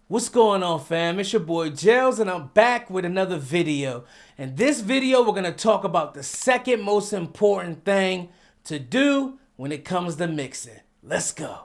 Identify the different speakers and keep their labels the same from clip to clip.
Speaker 1: What's going on, fam? It's your boy Gels, and I'm back with another video. In this video, we're gonna talk about the second most important thing to do when it comes to mixing. Let's go.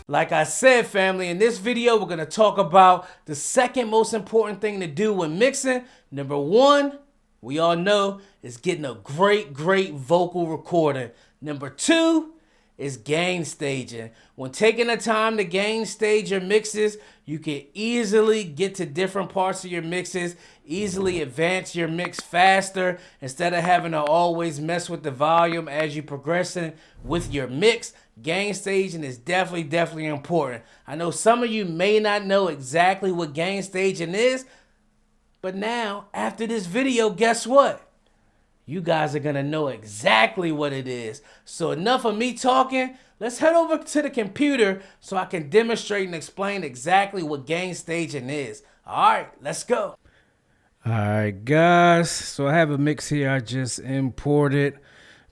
Speaker 1: Like I said, family, in this video, we're going to talk about the second most important thing to do when mixing. Number one, we all know, is getting a great vocal recording. Number two is gain staging. When taking the time to gain stage your mixes, you can easily get to different parts of your mixes, easily advance your mix faster instead of having to always mess with the volume as you progressing with your mix. Gain staging is definitely important. I know some of you may not know exactly what gain staging is, but now after this video, guess what? You guys are gonna know exactly what it is. So enough of me talking. Let's head over to the computer so I can demonstrate and explain exactly what gain staging is. All right, let's go. All right, guys. So I have a mix here I just imported.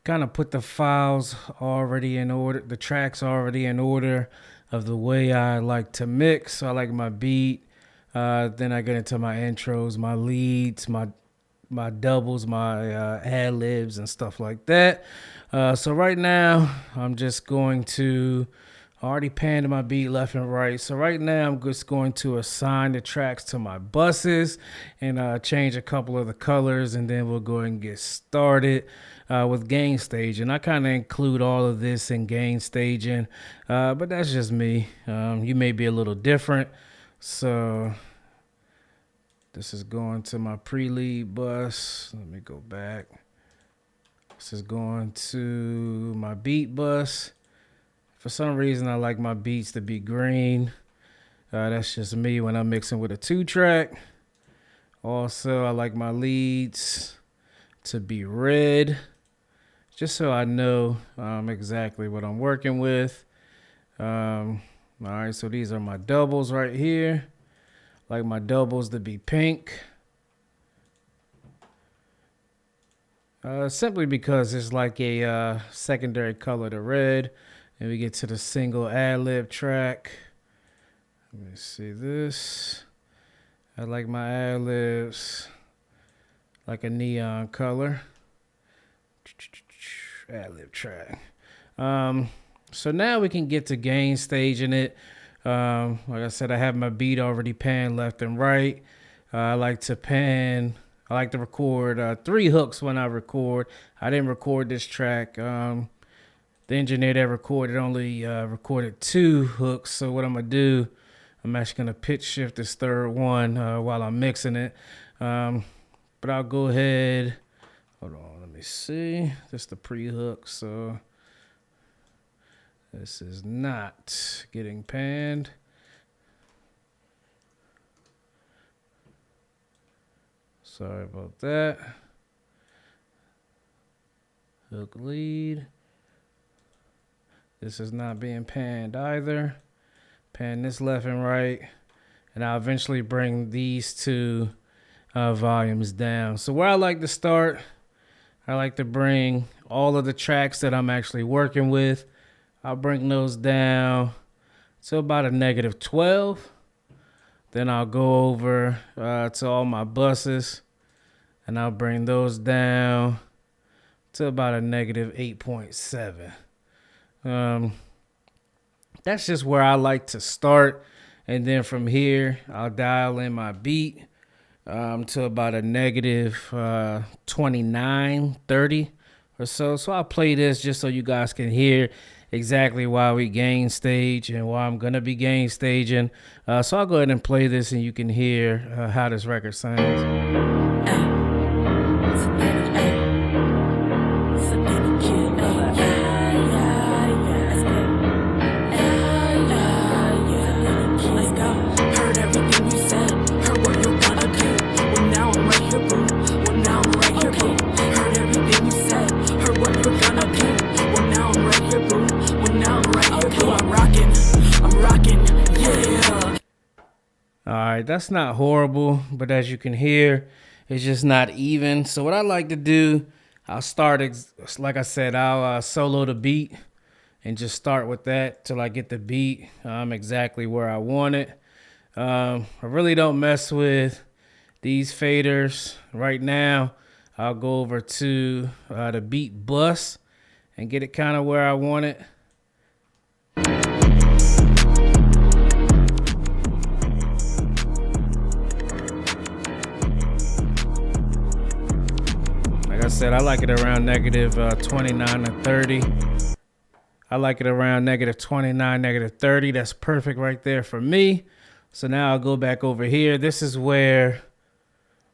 Speaker 1: Kind of put the files already in order, the tracks already in order of the way I like to mix. So I like my beat. Then I get into my intros, my leads, my doubles, my ad libs and stuff like that. So right now I'm just going to already panned my beat left and right. So right now I'm just going to assign the tracks to my buses and change a couple of the colors, and then we'll go ahead and get started with gain staging. I kind of include all of this in gain staging, but that's just me. You may be a little different. So this is going to my pre-lead bus. Let me go back. This is going to my beat bus. For some reason, I like my beats to be green. That's just me when I'm mixing with a 2-track. Also, I like my leads to be red, just so I know exactly what I'm working with. All right, so these are my doubles right here. Like my doubles to be pink. Simply because it's like a secondary color to red. And we get to the single ad-lib track. Let me see this. I like my ad-libs like a neon color. Ad-lib track. So now we can get to gain staging it. Like I said, I have my beat already panned left and right. I like to record 3 hooks when I record. I didn't record this track. The engineer that recorded only recorded 2 hooks. So what I'm going to do, I'm actually going to pitch shift this third one while I'm mixing it. But I'll go ahead. Hold on, let me see. This is the pre-hook. So this is not getting panned. Sorry about that. Hook lead. This is not being panned either. Pan this left and right. And I'll eventually bring these 2 volumes down. So where I like to start, I like to bring all of the tracks that I'm actually working with. I'll bring those down to about a -12. Then I'll go over to all my buses, and I'll bring those down to about a -8.7. That's just where I like to start. And then from here, I'll dial in my beat to about a -29, 30 or so. So I'll play this just so you guys can hear exactly why we gain stage and why I'm going to be gain staging. So I'll go ahead and play this and you can hear how this record sounds. right, that's not horrible, but as you can hear, it's just not even. So what I like to do, I'll start, like I said, I'll solo the beat and just start with that till I get the beat exactly where I want it. I really don't mess with these faders right now. I'll go over to the beat bus and get it kind of where I want it. Like I said, I like it around negative 29 to 30. I like it around negative 29, negative 30. That's perfect right there for me. So now I'll go back over here. This is where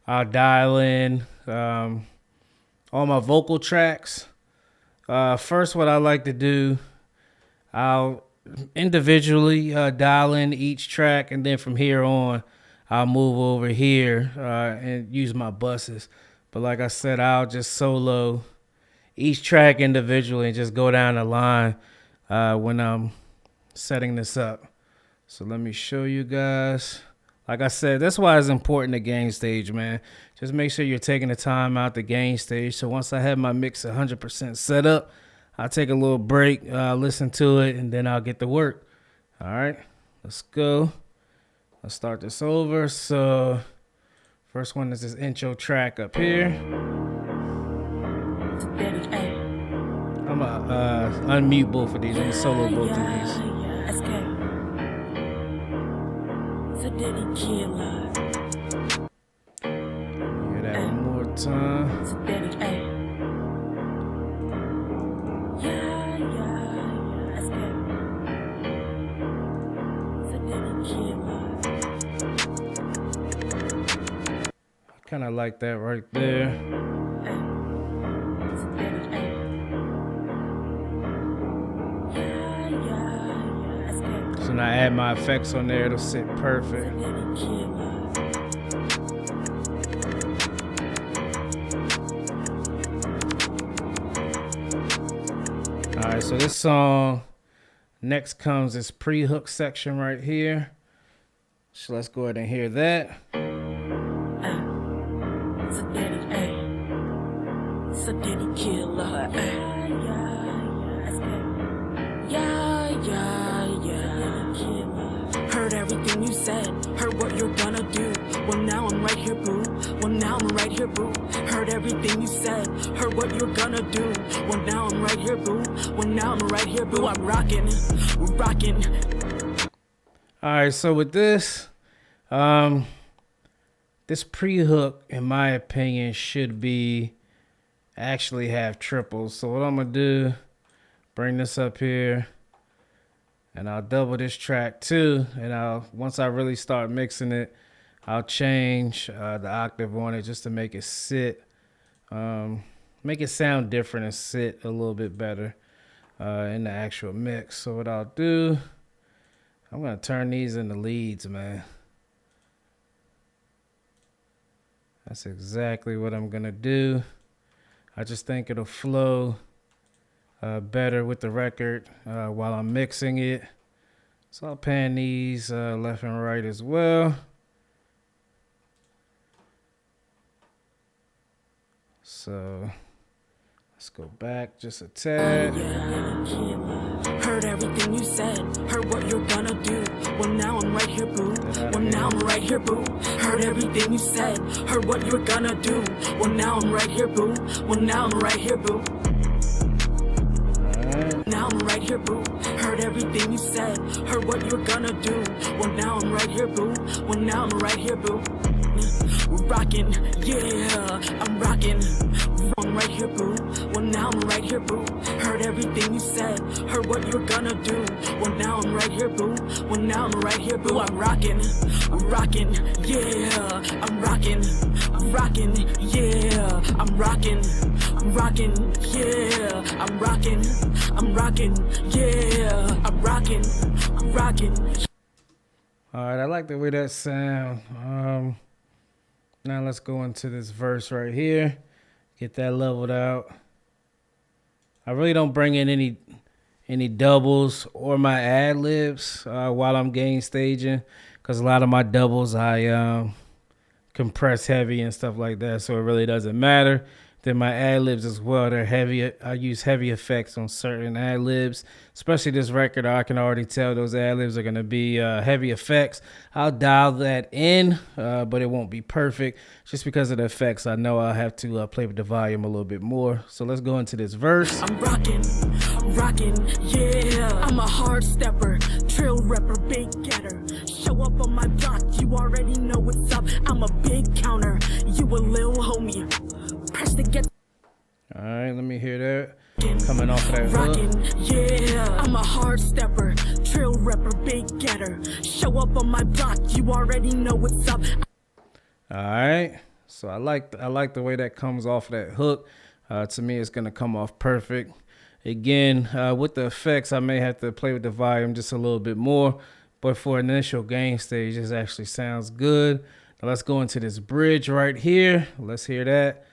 Speaker 1: I'll dial in all my vocal tracks. First, what I like to do, I'll individually dial in each track, and then from here on, I'll move over here and use my buses. But like I said, I'll just solo each track individually and just go down the line when I'm setting this up. So let me show you guys. Like I said, that's why it's important to gain stage, man. Just make sure you're taking the time out to gain stage. So once I have my mix 100% set up, I'll take a little break, listen to it, and then I'll get to work. All right, let's go. Let's start this over. So first one is this intro track up here. I'm gonna unmute both of these. I'm gonna solo both of these. Hear that one more time. Kind of like that right there. So now I add my effects on there, it'll sit perfect. All right, so this song, next comes this pre-hook section right here. So let's go ahead and hear that.
Speaker 2: Heard everything you said, heard what you're gonna do. Well, now I'm right here, boo. Well, now I'm right here, boo. Heard everything you said, heard what you're gonna do. Well, now I'm right here, boo. Well, now I'm right here, boo. I'm rocking, we're rocking.
Speaker 1: All right, so with this, this pre-hook, in my opinion, should be actually have triples. So what I'm gonna do, bring this up here, and I'll double this track too. And once I really start mixing it, I'll change the octave on it just to make it sit, make it sound different and sit a little bit better in the actual mix. So what I'll do, I'm gonna turn these into leads, man. That's exactly what I'm gonna do. I just think it'll flow better with the record while I'm mixing it. So I'll pan these left and right as well. So let's go back just a tad.
Speaker 2: Heard everything you said, heard what you're gonna do. Well, now I'm right here, boo. Well, now I'm right here, boo. Heard everything you said, heard what you're gonna do. Well, now I'm right here, boo. Well, now I'm right here, boo. Now I'm right here, boo. Heard everything you said, heard what you're gonna do. Well, now I'm right here, boo. Well, now I'm right here, boo. We're rocking, yeah, I'm rocking. I'm right here, boo. Well, now I'm right here, boo. Heard everything you said, heard what you're gonna do. Well, now I'm right here, boo. Well, now I'm right here, boo. I'm rocking, yeah, I'm rocking, yeah, I'm rocking, yeah, I'm rocking, yeah, I'm rocking.
Speaker 1: All right, I like the way that sound. Now let's go into this verse right here. Get that leveled out. I really don't bring in any doubles or my ad libs while I'm gain staging, because a lot of my doubles I compress heavy and stuff like that, so it really doesn't matter. Then my ad-libs as well, they're heavy. I use heavy effects on certain ad-libs, especially this record. I can already tell those ad-libs are going to be heavy effects. I'll dial that in, but it won't be perfect. Just because of the effects, I know I'll have to play with the volume a little bit more. So let's go into this verse.
Speaker 2: I'm rocking, yeah. I'm a hard stepper, trill rapper, big getter. Show up on my block, you already know what's up. I'm a big counter, you a little homie. Press to get.
Speaker 1: All right, let me hear that. Coming off of that
Speaker 2: rockin', yeah. I'm a hard stepper, trill rapper, big getter. Show up on my block, you already know what's up.
Speaker 1: All right, so I like the way that comes off of that hook. To me, it's gonna come off perfect. Again, with the effects, I may have to play with the volume just a little bit more, but for initial game stage, this actually sounds good. Now let's go into this bridge right here. Let's hear that.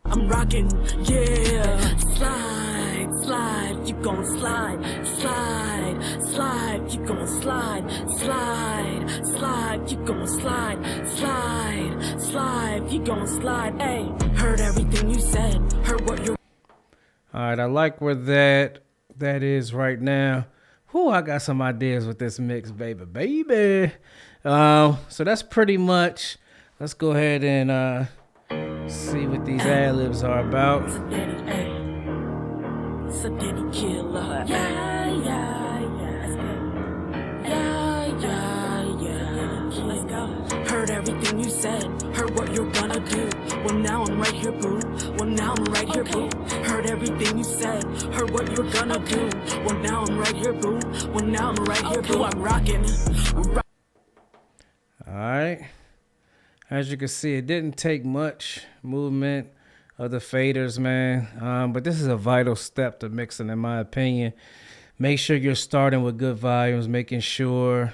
Speaker 2: I'm rocking, yeah. Slide, slide, you gon' slide, slide, slide, you gon' slide, slide, slide, you gon' slide, slide, slide, you gon' slide. Hey, heard everything you said, heard what you're.
Speaker 1: All right, I like where that is right now. Whew, I got some ideas with this mix, baby. So that's pretty much. Let's go ahead and see what these ad-libs are about.
Speaker 2: It's a Diddy killer. Yeah. Let's go. Heard everything you said, heard what you're gonna do. Well, now I'm right here, boo. Well, now I'm right here, boo. Heard everything you said, heard what you're gonna do. Well, now I'm right here, boo. Well, now I'm right here, boo. I'm rocking.
Speaker 1: All right. As you can see, it didn't take much movement of the faders, man. But this is a vital step to mixing, in my opinion. Make sure you're starting with good volumes, make sure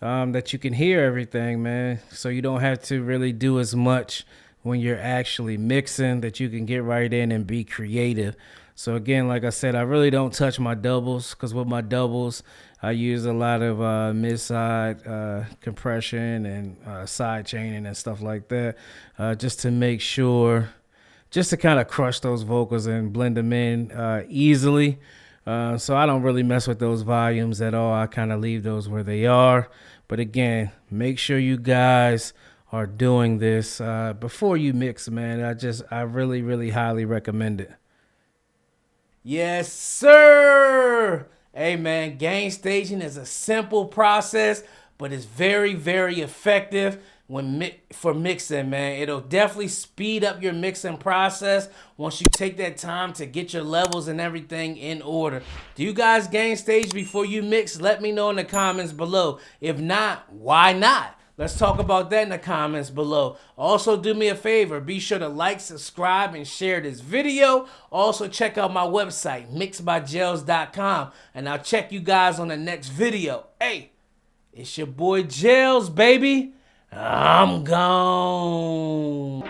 Speaker 1: that you can hear everything, man. So you don't have to really do as much when you're actually mixing, that you can get right in and be creative. So again, like I said, I really don't touch my doubles, because with my doubles, I use a lot of mid-side compression and side chaining and stuff like that, just to make sure, just to kind of crush those vocals and blend them in easily. So I don't really mess with those volumes at all. I kind of leave those where they are. But again, make sure you guys are doing this before you mix, man. I really highly recommend it. Yes, sir. Hey, man, gain staging is a simple process, but it's very effective for mixing, man. It'll definitely speed up your mixing process once you take that time to get your levels and everything in order. Do you guys gain stage before you mix? Let me know in the comments below. If not, why not? Let's talk about that in the comments below. Also, do me a favor. Be sure to like, subscribe, and share this video. Also, check out my website, mixedbyjelz.com. And I'll check you guys on the next video. Hey, it's your boy Jelz, baby. I'm gone.